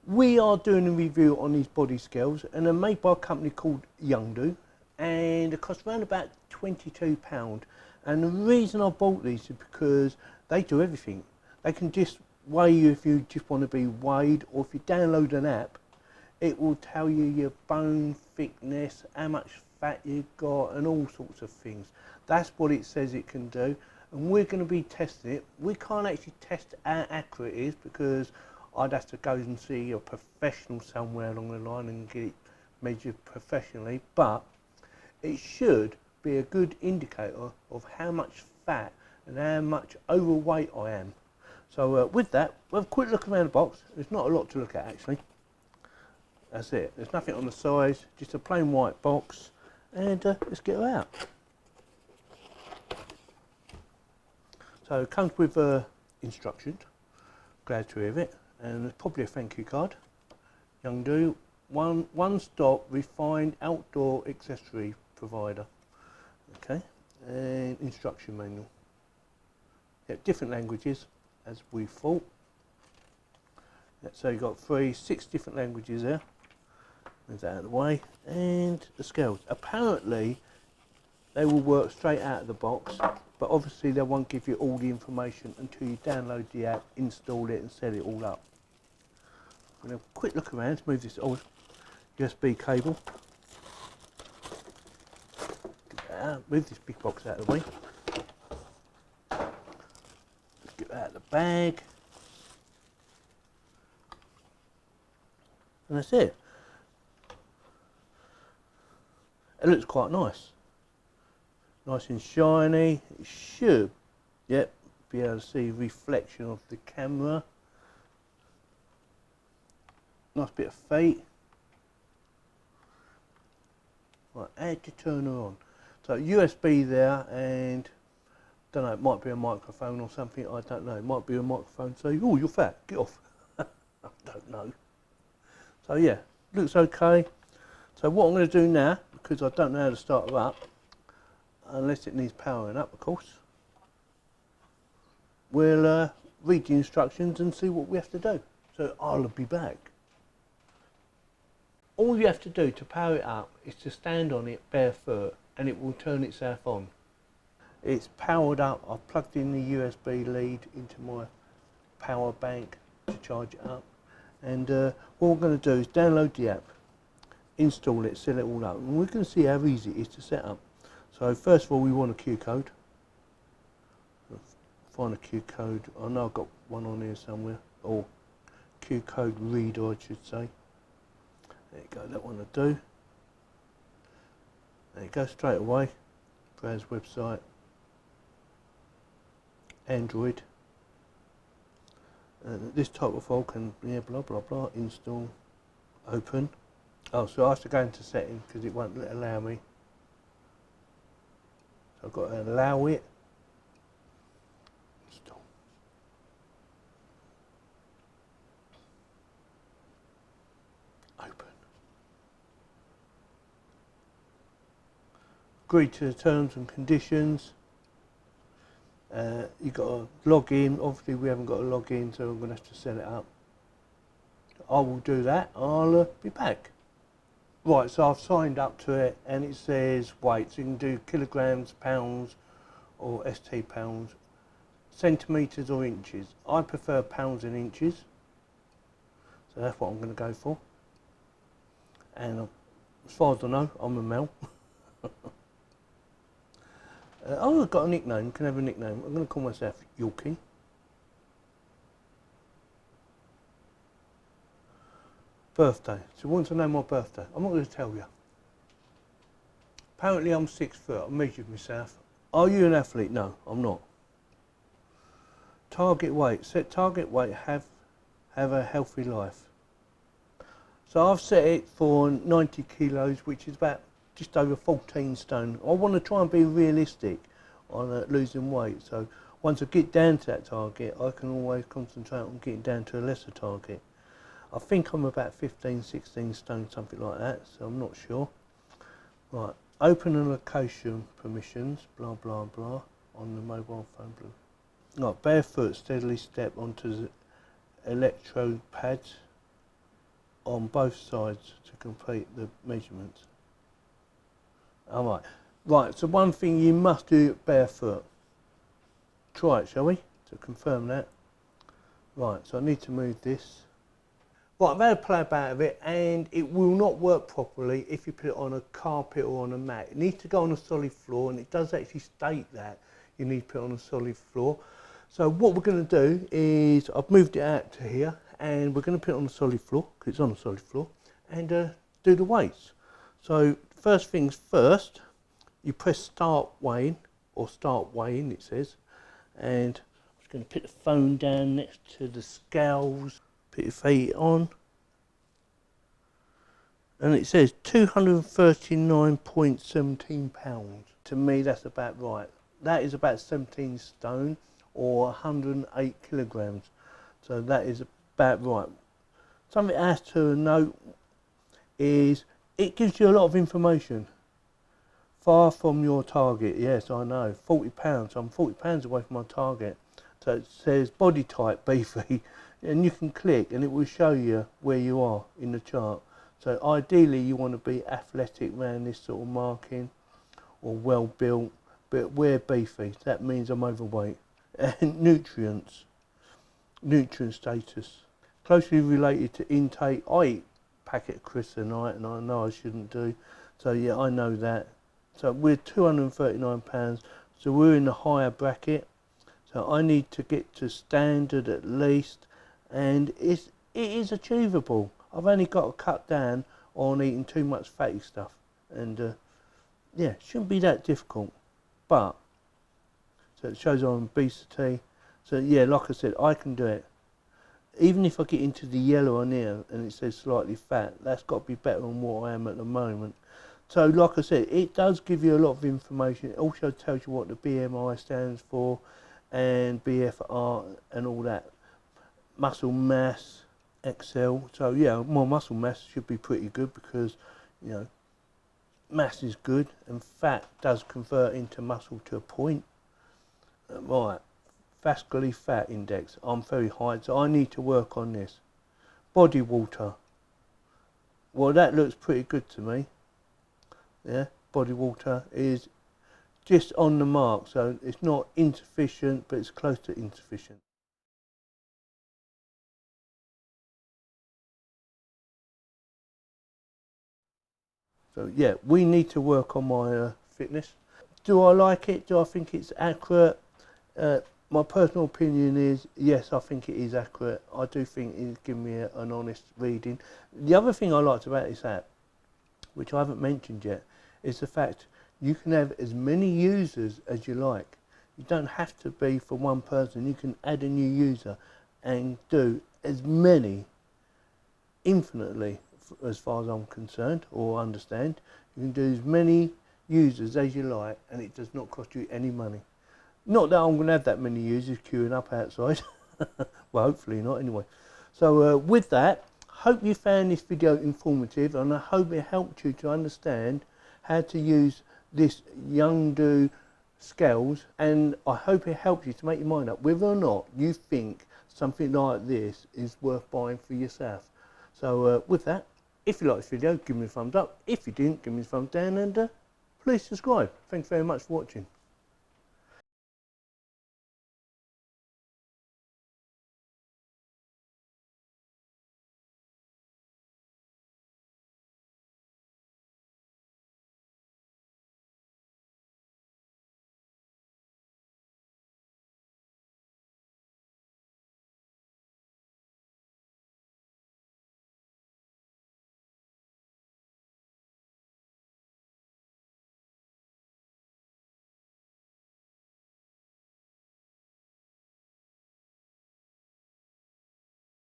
We are doing a review on these body scales, and they're made by a company called YOUNGDO, and it costs around about £22. And the reason I bought these is because they do everything. They can just weigh you if you just want to be weighed, or if you download an app, it will tell you your bone thickness, how much fat you've got, and all sorts of things. That's what it says it can do, and we're going to be testing it. We can't actually test how accurate it is because I'd have to go and see a professional somewhere along the line and get it measured professionally, but it should be a good indicator of how much fat and how much overweight I am. So with that, we'll have a quick look around the box. There's not a lot to look at actually. That's it. There's nothing on the sides, just a plain white box, and let's get her out. So it comes with instructions. Glad to have it. And there's probably a thank you card. YOUNGDO, one-stop refined outdoor accessory provider. Okay, and instruction manual. Yeah, different languages as we thought. Yeah, so you've got 6 different languages there. Move that out of the way. And the scales. Apparently they will work straight out of the box, but obviously they won't give you all the information until you download the app, install it and set it all up. I'm going to have a quick look around to move this old USB cable. Move this big box out of the way. Let's get that out of the bag. And that's it. It looks quite nice. Nice and shiny. It should, yep, be able to see reflection of the camera. Nice bit of feet. Right, how to turn her on? So USB there, and don't know, it might be a microphone or something, I don't know. It might be a microphone saying, oh, you're fat, get off. I don't know. So yeah, looks okay. So what I'm going to do now, because I don't know how to start her up, unless it needs powering up of course, we'll read the instructions and see what we have to do. So I'll be back. All you have to do to power it up is to stand on it barefoot and it will turn itself on. It's powered up. I've plugged in the USB lead into my power bank to charge it up, and what we're going to do is download the app, install it, set it all up, and we're going to see how easy it is to set up. So first of all we want a Q code. Find a Q code. I know I've got one on here somewhere, or Q code reader I should say. There you go, that one will do. There you go, straight away. Browse website. Android. This type of file can, yeah, blah blah blah, install, open. Oh, so I have to go into settings because it won't allow me. So I've got to allow it. Install. Open. Agree to the terms and conditions. You've got to log in. Obviously we haven't got to log in, so I'm going to have to set it up. I will do that. I'll be back. Right, so I've signed up to it and it says weight. So you can do kilograms, pounds or ST pounds, centimetres or inches. I prefer pounds and inches. So that's what I'm going to go for. And as far as I know, I'm a male. Oh, I've got a nickname. You can have a nickname. I'm going to call myself Yorkie. Birthday. So once I know my birthday, I'm not going to tell you. Apparently I'm 6 foot. I measured myself. Are you an athlete? No, I'm not. Target weight. Set target weight. Have a healthy life. So I've set it for 90 kilos, which is about just over 14 stone. I want to try and be realistic on losing weight. So once I get down to that target, I can always concentrate on getting down to a lesser target. I think I'm about 15, 16 stone, something like that, so I'm not sure. Right, open and location permissions, blah, blah, blah, on the mobile phone. Right, barefoot, steadily step onto the electrode pads. on both sides to complete the measurements. Alright, right, so one thing you must do barefoot. Try it, shall we, to confirm that. Right, so I need to move this. Right, I've had a play about with it, and it will not work properly if you put it on a carpet or on a mat. It needs to go on a solid floor, and it does actually state that you need to put it on a solid floor. So what we're going to do is, I've moved it out to here, and we're going to put it on a solid floor, because it's on a solid floor, and do the weights. So first things first, you press start weighing, or start weighing it says, and I'm just going to put the phone down next to the scales. Put your feet on, and it says 239.17 pounds. To me, that's about right. That is about 17 stone or 108 kilograms. So that is about right. Something else to note is it gives you a lot of information. Far from your target, yes, I know. 40 pounds. I'm 40 pounds away from my target. So it says body type beefy. And you can click and it will show you where you are in the chart. So ideally you want to be athletic around this sort of marking, or well built, but we're beefy. That means I'm overweight. And nutrient status. Closely related to intake. I eat a packet of crisps a night, and I know I shouldn't do. So yeah, I know that. So we're 239 pounds, so we're in the higher bracket. So I need to get to standard at least. And it is achievable. I've only got to cut down on eating too much fatty stuff, and yeah, it shouldn't be that difficult. But so it shows on obesity. So yeah, like I said, I can do it. Even if I get into the yellow on here and it says slightly fat, that's got to be better than what I am at the moment. So like I said, it does give you a lot of information. It also tells you what the BMI stands for, and BFR and all that. Muscle mass, Excel. So yeah, my muscle mass should be pretty good, because you know, mass is good and fat does convert into muscle to a point. Right, vascularly fat index, I'm very high, so I need to work on this. Body water, well that looks pretty good to me. Yeah, body water is just on the mark, so it's not insufficient, but it's close to insufficient. So yeah, we need to work on my fitness. Do I like it? Do I think it's accurate? My personal opinion is yes, I think it is accurate. I do think it's giving me an honest reading. The other thing I liked about this app, which I haven't mentioned yet, is the fact you can have as many users as you like. You don't have to be for one person. You can add a new user and do as many, infinitely, as far as I'm concerned or understand. You can do as many users as you like, and it does not cost you any money. Not that I'm going to have that many users queuing up outside. Well, hopefully not anyway. So with that, hope you found this video informative, and I hope it helped you to understand how to use this YOUNGDO scales, and I hope it helps you to make your mind up whether or not you think something like this is worth buying for yourself. So with that, if you liked this video, give me a thumbs up. If you didn't, give me a thumbs down, and please subscribe. Thanks very much for watching.